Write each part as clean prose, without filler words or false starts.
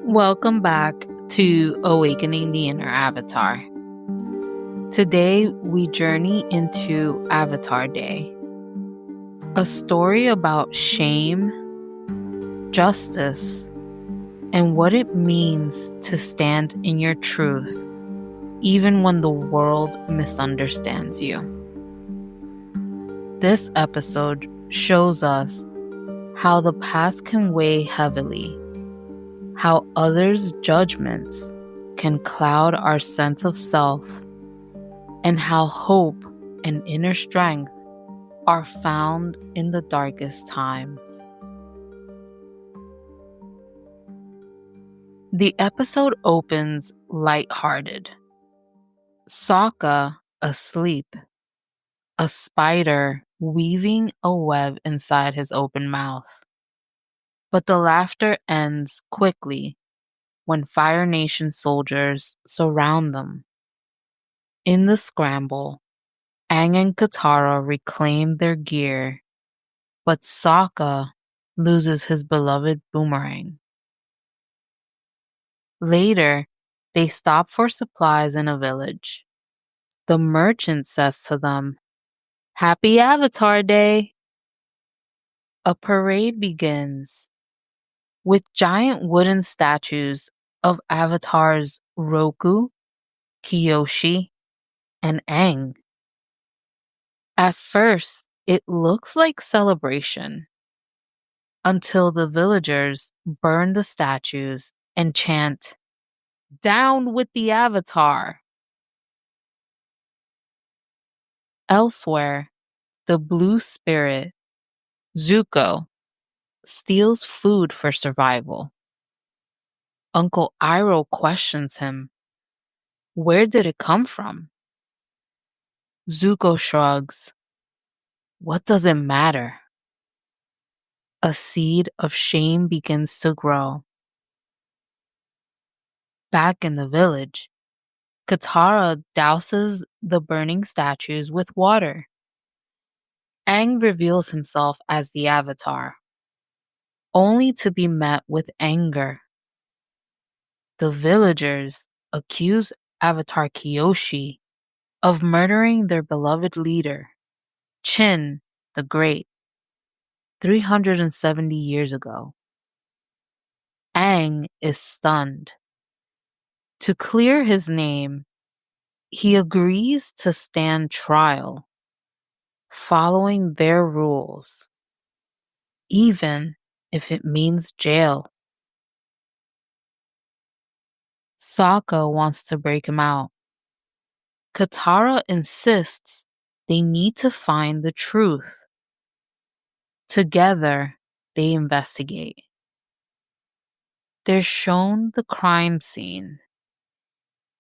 Welcome back to Awakening the Inner Avatar. Today, we journey into Avatar Day, a story about shame, justice, and what it means to stand in your truth, even when the world misunderstands you. This episode shows us how the past can weigh heavily, how others' judgments can cloud our sense of self, and how hope and inner strength are found in the darkest times. The episode opens lighthearted. Sokka asleep, a spider weaving a web inside his open mouth. But the laughter ends quickly when Fire Nation soldiers surround them. In the scramble, Aang and Katara reclaim their gear, but Sokka loses his beloved boomerang. Later, they stop for supplies in a village. The merchant says to them, "Happy Avatar Day!" A parade begins with giant wooden statues of avatars Roku, Kyoshi, and Aang. At first, it looks like celebration until the villagers burn the statues and chant, "Down with the Avatar!" Elsewhere, the blue spirit, Zuko, steals food for survival. Uncle Iroh questions him, "Where did it come from?" Zuko shrugs, "What does it matter?" A seed of shame begins to grow. Back in the village, Katara douses the burning statues with water. Aang reveals himself as the Avatar, only to be met with anger. The villagers accuse Avatar Kyoshi of murdering their beloved leader, Chin the Great, 370 years ago. Aang is stunned. To clear his name, he agrees to stand trial, following their rules, even if it means jail. Sokka wants to break him out. Katara insists they need to find the truth. Together, they investigate. They're shown the crime scene.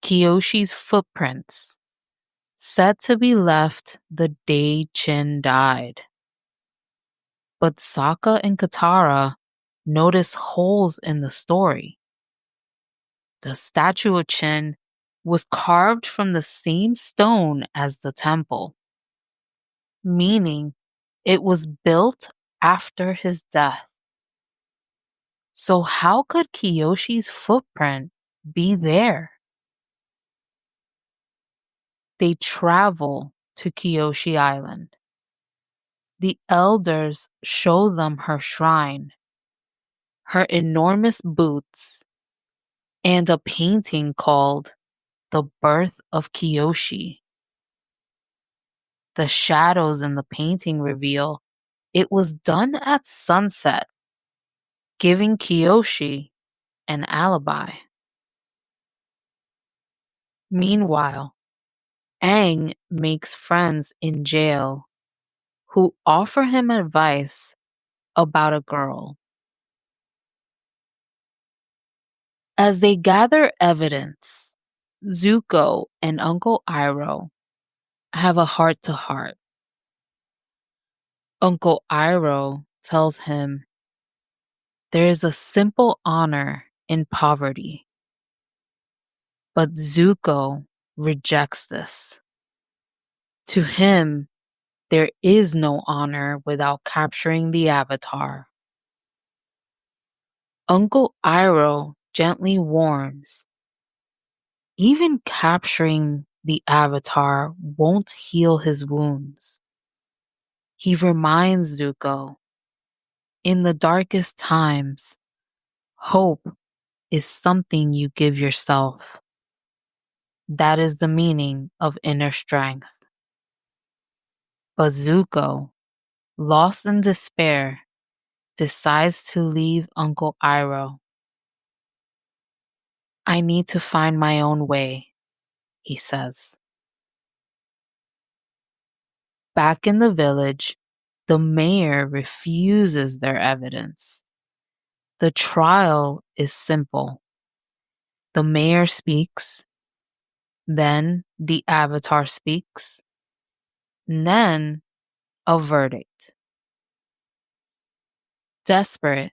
Kyoshi's footprints, said to be left the day Chin died. But Sokka and Katara notice holes in the story. The statue of Chin was carved from the same stone as the temple, meaning it was built after his death. So how could Kyoshi's footprint be there? They travel to Kyoshi Island. The elders show them her shrine, her enormous boots, and a painting called The Birth of Kyoshi. The shadows in the painting reveal it was done at sunset, giving Kyoshi an alibi. Meanwhile, Aang makes friends in jail who offer him advice about a girl. As they gather evidence, Zuko and Uncle Iroh have a heart-to-heart. Uncle Iroh tells him, "There is a simple honor in poverty." But Zuko rejects this. To him, there is no honor without capturing the Avatar. Uncle Iroh gently warms. Even capturing the Avatar won't heal his wounds. He reminds Zuko, in the darkest times, hope is something you give yourself. That is the meaning of inner strength. But Zuko, lost in despair, decides to leave Uncle Iroh. I need to find my own way, he says. Back in the village, the mayor refuses their evidence. The trial is simple. The mayor speaks, then the Avatar speaks, and then a verdict. Desperate,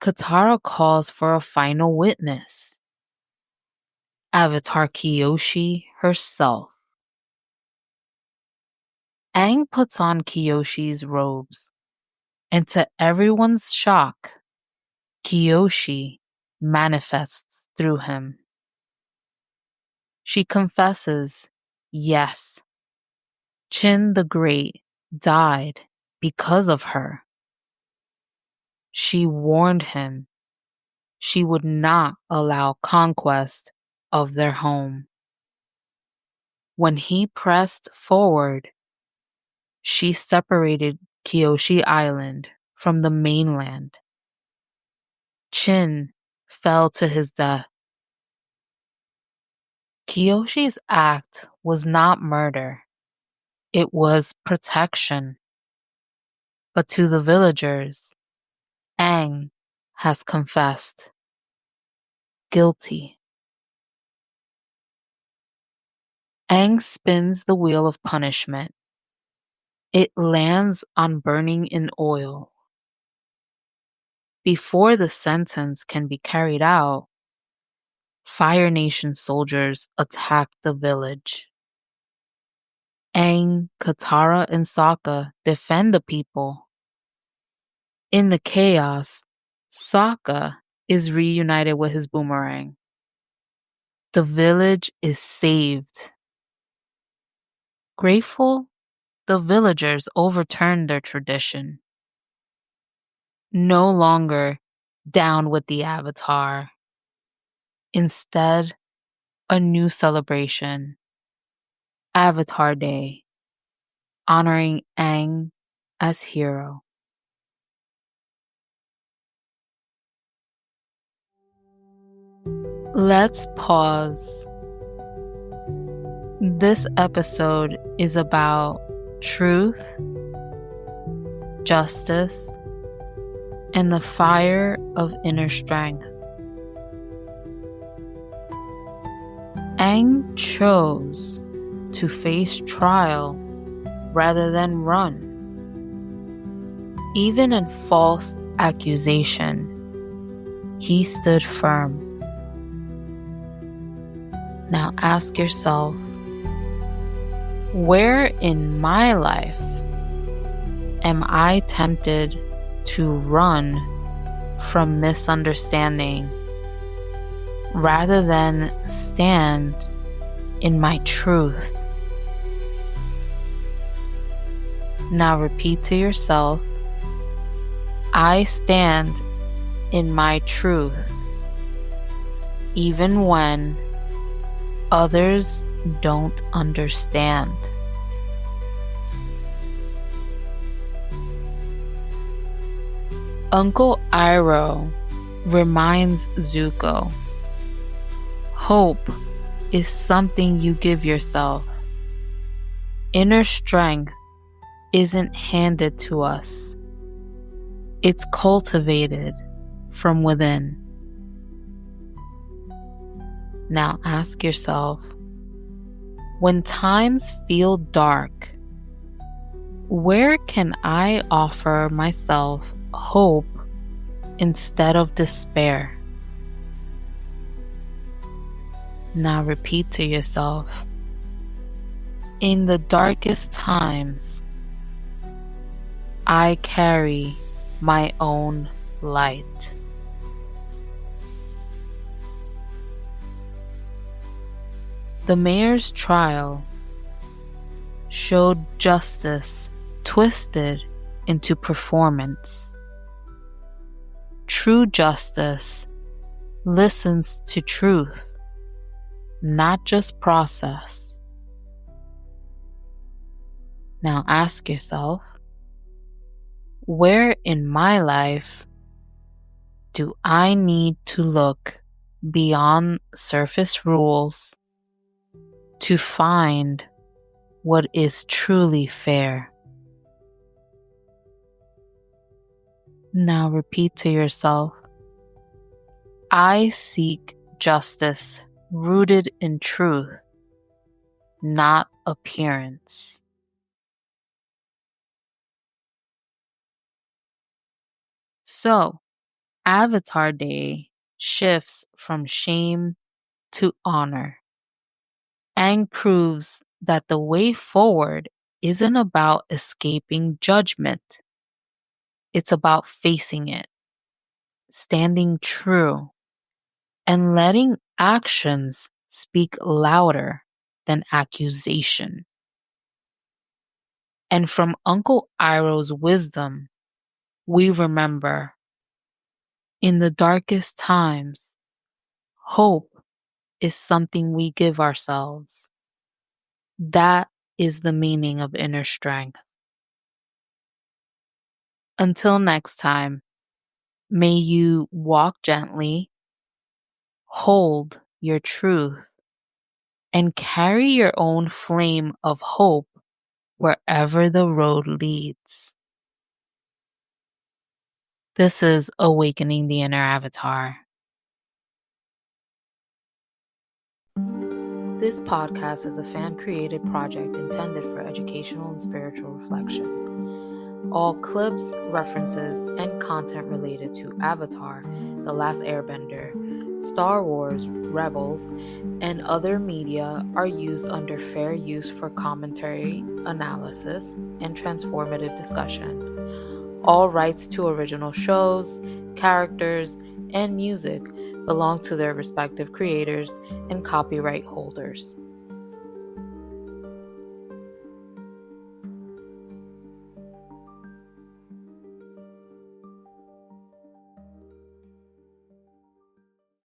Katara calls for a final witness. Avatar Kyoshi herself. Aang puts on Kyoshi's robes, and to everyone's shock, Kyoshi manifests through him. She confesses, yes, Chin the Great died because of her. She warned him she would not allow conquest of their home. When he pressed forward, she separated Kyoshi Island from the mainland. Chin fell to his death. Kyoshi's act was not murder. It was protection. But to the villagers, Aang has confessed. Guilty. Aang spins the wheel of punishment. It lands on burning in oil. Before the sentence can be carried out, Fire Nation soldiers attack the village. Aang, Katara, and Sokka defend the people. In the chaos, Sokka is reunited with his boomerang. The village is saved. Grateful, the villagers overturn their tradition. No longer down with the Avatar. Instead, a new celebration. Avatar Day, honoring Aang as hero. Let's pause. This episode is about truth, justice, and the fire of inner strength. Aang chose to face trial rather than run. Even in false accusation, he stood firm. Now ask yourself, where in my life am I tempted to run from misunderstanding rather than stand in my truth? Now repeat to yourself, I stand in my truth, even when others don't understand. Uncle Iroh reminds Zuko, hope is something you give yourself. Inner strength isn't handed to us. It's cultivated from within. Now ask yourself, when times feel dark, where can I offer myself hope instead of despair? Now repeat to yourself, in the darkest times, I carry my own light. The mayor's trial showed justice twisted into performance. True justice listens to truth, not just process. Now ask yourself, where in my life do I need to look beyond surface rules to find what is truly fair? Now repeat to yourself, I seek justice rooted in truth, not appearance. So, Avatar Day shifts from shame to honor. Aang proves that the way forward isn't about escaping judgment. It's about facing it, standing true, and letting actions speak louder than accusation. And from Uncle Iroh's wisdom, we remember, in the darkest times, hope is something we give ourselves. That is the meaning of inner strength. Until next time, may you walk gently, hold your truth, and carry your own flame of hope wherever the road leads. This is Awakening the Inner Avatar. This podcast is a fan-created project intended for educational and spiritual reflection. All clips, references, and content related to Avatar, The Last Airbender, Star Wars, Rebels, and other media are used under fair use for commentary, analysis, and transformative discussion. All rights to original shows, characters, and music belong to their respective creators and copyright holders.